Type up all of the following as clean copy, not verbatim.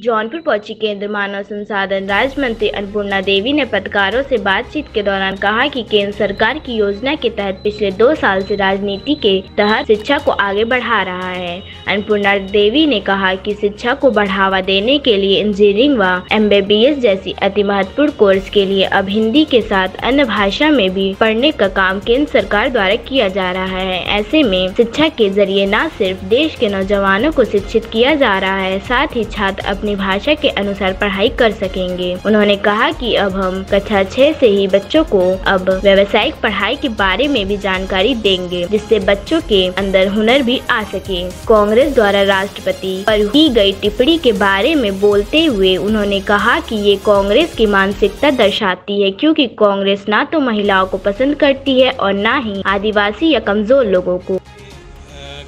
जौनपुर पहुंची केंद्रीय मानव संसाधन राज्य मंत्री अन्नपूर्णा देवी ने पत्रकारों से बातचीत के दौरान कहा कि केंद्र सरकार की योजना के तहत पिछले 2 साल से राजनीति के तहत शिक्षा को आगे बढ़ा रहा है। अन्नपूर्णा देवी ने कहा कि शिक्षा को बढ़ावा देने के लिए इंजीनियरिंग व MBBS जैसी अति महत्वपूर्ण कोर्स के लिए अब हिंदी के साथ अन्य भाषा में भी पढ़ने का काम केंद्र सरकार द्वारा किया जा रहा है। ऐसे में शिक्षा के जरिए न सिर्फ देश के नौजवानों को शिक्षित किया जा रहा है, साथ ही छात्र अपनी भाषा के अनुसार पढ़ाई कर सकेंगे। उन्होंने कहा कि अब हम कक्षा 6 से ही बच्चों को अब व्यावसायिक पढ़ाई के बारे में भी जानकारी देंगे, जिससे बच्चों के अंदर हुनर भी आ सके। कांग्रेस द्वारा राष्ट्रपति पर की गई टिप्पणी के बारे में बोलते हुए उन्होंने कहा कि ये कांग्रेस की मानसिकता दर्शाती है, क्योंकि कांग्रेस ना तो महिलाओं को पसंद करती है और ना ही आदिवासी या कमजोर लोगों को।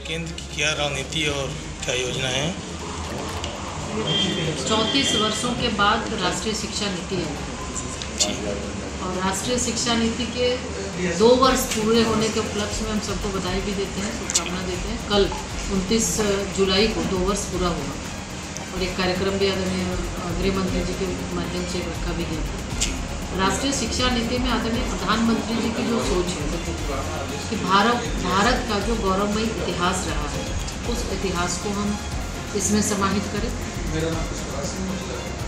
केंद्र की क्या रणनीति और क्या योजना है? 34 वर्षों के बाद राष्ट्रीय शिक्षा नीति है और राष्ट्रीय शिक्षा नीति के 2 वर्ष पूरे होने के उपलक्ष्य में हम सबको बधाई भी देते हैं, शुभकामना देते हैं। कल 29 जुलाई को 2 वर्ष पूरा हुआ और एक कार्यक्रम भी आदरणीय गृह मंत्री जी के माध्यम से रखा भी गया। राष्ट्रीय शिक्षा नीति में आदरणीय प्रधानमंत्री जी की जो सोच है कि भारत का जो गौरवमयी इतिहास रहा है, उस इतिहास को हम इसमें समाहित करें।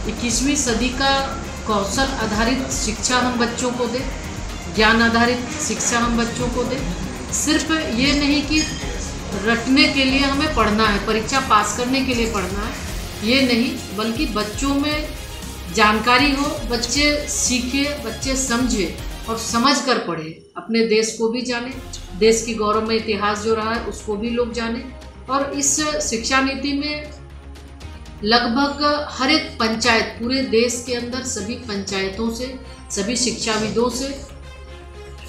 21वीं सदी का कौशल आधारित शिक्षा हम बच्चों को दें, ज्ञान आधारित शिक्षा हम बच्चों को दें। सिर्फ ये नहीं कि रटने के लिए हमें पढ़ना है, परीक्षा पास करने के लिए पढ़ना है, ये नहीं, बल्कि बच्चों में जानकारी हो, बच्चे सीखे, बच्चे समझे और समझ कर पढ़े, अपने देश को भी जाने, देश की गौरवमय इतिहास जो रहा है उसको भी लोग जाने। और इस शिक्षा नीति में लगभग हर एक पंचायत, पूरे देश के अंदर सभी पंचायतों से, सभी शिक्षाविदों से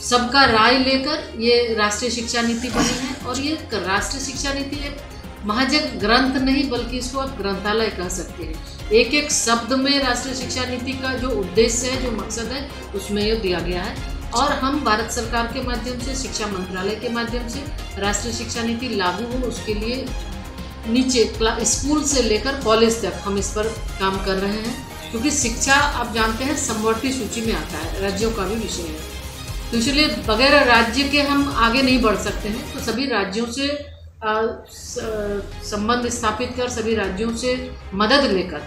सबका राय लेकर ये राष्ट्रीय शिक्षा नीति बनी है। और ये राष्ट्रीय शिक्षा नीति एक महज ग्रंथ नहीं, बल्कि इसको आप ग्रंथालय कह सकते हैं। एक एक शब्द में राष्ट्रीय शिक्षा नीति का जो उद्देश्य है, जो मकसद है, उसमें ये दिया गया है। और हम भारत सरकार के माध्यम से, शिक्षा मंत्रालय के माध्यम से राष्ट्रीय शिक्षा नीति लागू हो, उसके लिए नीचे स्कूल से लेकर कॉलेज तक हम इस पर काम कर रहे हैं। क्योंकि शिक्षा आप जानते हैं समवर्ती सूची में आता है, राज्यों का भी विषय है, तो इसलिए बगैर राज्य के हम आगे नहीं बढ़ सकते हैं। तो सभी राज्यों से संबंध स्थापित कर, सभी राज्यों से मदद लेकर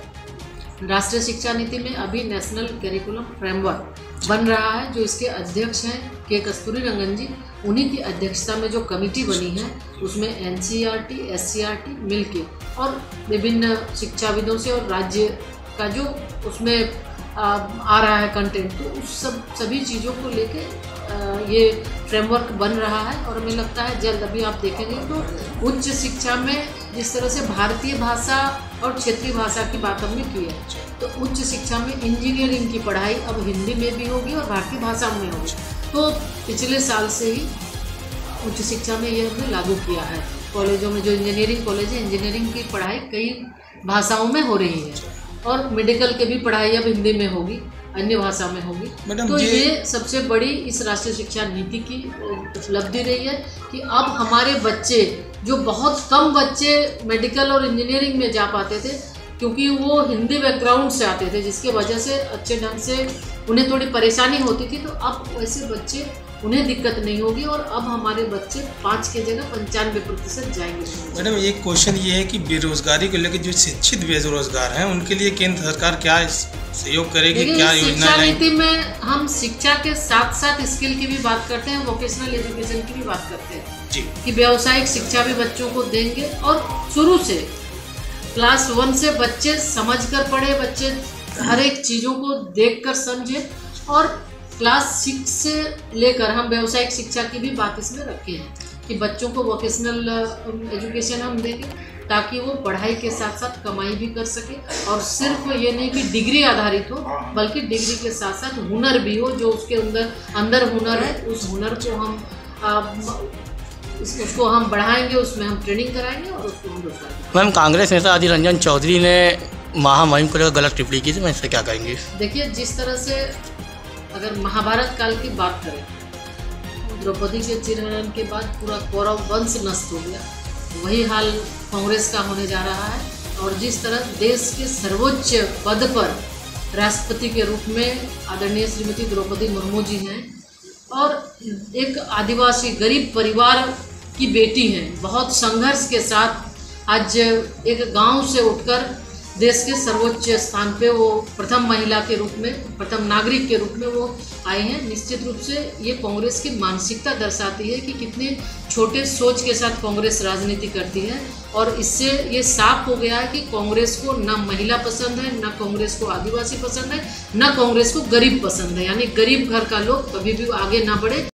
राष्ट्रीय शिक्षा नीति में अभी नेशनल करिकुलम फ्रेमवर्क बन रहा है, जो इसके अध्यक्ष हैं के कस्तूरीरंगन जी। उन्हीं की अध्यक्षता में जो कमेटी बनी है, उसमें NCERT, SCERT मिलके और विभिन्न शिक्षाविदों से और राज्य का जो उसमें आ रहा है कंटेंट, तो उस सभी चीज़ों को लेके ये फ्रेमवर्क बन रहा है। और हमें लगता है जल्द, अभी आप देखेंगे तो उच्च शिक्षा में जिस तरह से भारतीय भाषा और क्षेत्रीय भाषा की बात हमने की है, तो उच्च शिक्षा में इंजीनियरिंग की पढ़ाई अब हिंदी में भी होगी और भारतीय भाषा में होगी। तो पिछले साल से ही उच्च शिक्षा में यह हमने लागू किया है। कॉलेजों में जो इंजीनियरिंग कॉलेज है, इंजीनियरिंग की पढ़ाई कई भाषाओं में हो रही है और मेडिकल की भी पढ़ाई अब हिंदी में होगी, अन्य भाषा में होगी। तो ये सबसे बड़ी इस राष्ट्रीय शिक्षा नीति की उपलब्धि रही है कि अब हमारे बच्चे, जो बहुत कम बच्चे मेडिकल और इंजीनियरिंग में जा पाते थे क्योंकि वो हिंदी बैकग्राउंड से आते थे, जिसके वजह से अच्छे ढंग से उन्हें थोड़ी परेशानी होती थी, तो अब वैसे बच्चे, उन्हें दिक्कत नहीं होगी और अब हमारे बच्चे 5 की जगह 95% जाएंगे। मैडम, एक क्वेश्चन ये है कि बेरोजगारी को लेकर जो शिक्षित बेरोजगार हैं, उनके लिए केंद्र सरकार क्या सहयोग करेगी, क्या योजना? शिक्षा नीति में हम शिक्षा के साथ साथ स्किल की भी बात करते हैं, वोकेशनल एजुकेशन की भी बात करते हैं जी, कि व्यावसायिक शिक्षा भी बच्चों को देंगे। और शुरू से क्लास 1 से बच्चे समझ कर पढ़े, बच्चे हर एक चीज़ों को देख कर समझे। और क्लास 6 से लेकर हम व्यावसायिक शिक्षा की भी बात इसमें रखे हैं कि बच्चों को वोकेशनल एजुकेशन हम देंगे ताकि वो पढ़ाई के साथ साथ कमाई भी कर सके। और सिर्फ ये नहीं कि डिग्री आधारित हो, बल्कि डिग्री के साथ साथ हुनर भी हो, जो उसके अंदर हुनर है, उस हुनर को हम बढ़ाएंगे, उसमें हम ट्रेनिंग कराएंगे और उसको हम रोजगार। मैम, कांग्रेस नेता अधीर रंजन चौधरी ने महामहिम को लेकर गलत टिप्पणी की थी, मैं इससे क्या कहेंगे? देखिए, जिस तरह से अगर महाभारत काल की बात करें, द्रौपदी के चिरहरण के बाद पूरा कौरव वंश नष्ट हो गया, वही हाल कांग्रेस का होने जा रहा है। और जिस तरह देश के सर्वोच्च पद पर राष्ट्रपति के रूप में आदरणीय श्रीमती द्रौपदी मुर्मू जी हैं और एक आदिवासी गरीब परिवार की बेटी हैं, बहुत संघर्ष के साथ आज एक गांव से उठकर देश के सर्वोच्च स्थान पे वो प्रथम महिला के रूप में, प्रथम नागरिक के रूप में वो आए हैं। निश्चित रूप से ये कांग्रेस की मानसिकता दर्शाती है कि कितने छोटे सोच के साथ कांग्रेस राजनीति करती है और इससे ये साफ हो गया है कि कांग्रेस को ना महिला पसंद है, ना कांग्रेस को आदिवासी पसंद है, ना कांग्रेस को गरीब पसंद है। यानी गरीब घर का लोग कभी भी आगे ना बढ़े।